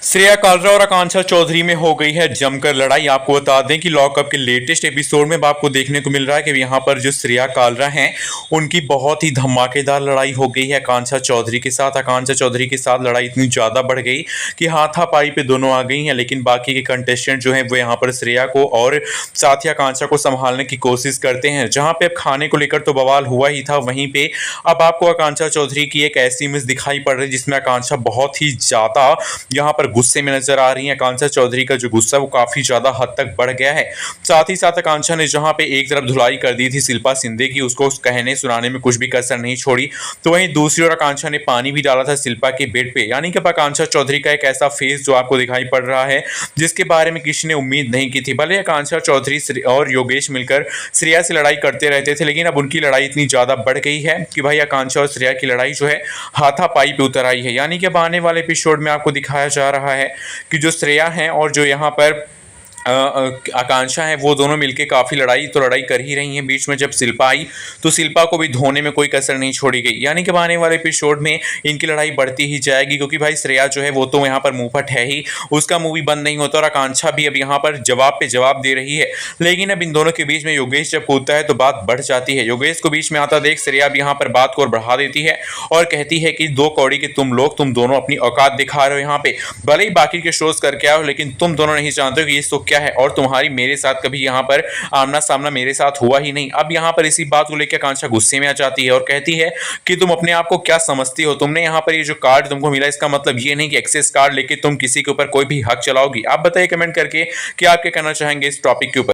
श्रेया कालरा और आकांक्षा चौधरी में हो गई है जमकर लड़ाई। आपको बता दें कि लॉकअप के लेटेस्ट एपिसोड में आपको देखने को मिल रहा है कि यहाँ पर जो श्रेया कालरा हैं उनकी बहुत ही धमाकेदार लड़ाई हो गई है आकांक्षा चौधरी के साथ। आकांक्षा चौधरी के साथ लड़ाई इतनी ज़्यादा बढ़ गई कि हाथापाई पे दोनों आ गई हैं, लेकिन बाकी के कंटेस्टेंट जो हैं वो यहाँ पर श्रेया को और साथ ही आकांक्षा को संभालने की कोशिश करते हैं। जहाँ पे अब खाने को लेकर तो बवाल हुआ ही था, वहीं पे अब आपको आकांक्षा चौधरी की एक ऐसी इमेज दिखाई पड़ रही है जिसमें आकांक्षा बहुत ही ज़्यादा यहाँ पर गुस्से में नजर आ रही है। आकांक्षा चौधरी का जो गुस्सा वो काफी ज्यादा हद तक बढ़ गया है। साथ ही साथ आकांक्षा ने जहां पे एक तरफ धुलाई कर दी थी शिल्पा शिंदे की, उसको कहने सुनाने में कुछ भी कसर नहीं छोड़ी, तो वहीं दूसरी ओर आकांक्षा ने पानी भी डाला था शिल्पा के बेड पे। यानी कि आकांक्षा चौधरी का एक ऐसा फेस जो आपको दिखाई पड़ रहा है जिसके बारे में किसी ने उम्मीद नहीं की थी। भले आकांक्षा चौधरी और योगेश मिलकर श्रेया से लड़ाई करते रहते थे, लेकिन अब उनकी लड़ाई इतनी ज्यादा बढ़ गई है कि भाई आकांक्षा और श्रेया की लड़ाई जो है हाथापाई पे उतर आई है। यानी कि अब आने वाले एपिसोड में आपको दिखाया जा रहा है कि जो श्रेया हैं और जो यहाँ पर आकांक्षा है वो दोनों मिलके काफ़ी लड़ाई कर ही रही हैं। बीच में जब शिल्पा आई तो शिल्पा को भी धोने में कोई कसर नहीं छोड़ी गई। यानी कि आने वाले एपिसोड में इनकी लड़ाई बढ़ती ही जाएगी, क्योंकि भाई श्रेया जो है वो तो यहाँ पर मुंहफट है ही, उसका मुंह भी बंद नहीं होता, और आकांक्षा भी अब यहाँ पर जवाब पे जवाब दे रही है। लेकिन अब इन दोनों के बीच में योगेश जब कूदता है तो बात बढ़ जाती है। योगेश को बीच में आता देख श्रेया अब यहाँ पर बात को और बढ़ा देती है और कहती है कि दो कौड़ी के तुम लोग, तुम दोनों अपनी औकात दिखा रहे हो यहाँ पे, भले ही बाकी के शोज करके आओ, लेकिन तुम दोनों नहीं जानते हो कि ये तो क्या है, और तुम्हारी मेरे साथ कभी यहाँ पर आमना सामना मेरे साथ हुआ ही नहीं। अब यहाँ पर इसी बात को लेकर आकांक्षा गुस्से में आ जाती है और कहती है कि तुम अपने आप को क्या समझती हो, तुमने यहाँ पर ये जो कार्ड तुमको मिला इसका मतलब ये नहीं कि एक्सेस कार्ड लेके तुम किसी के ऊपर कोई भी हक चलाओगी। आप बताइए कमेंट करके कि आप क्या कहना चाहेंगे इस टॉपिक के ऊपर।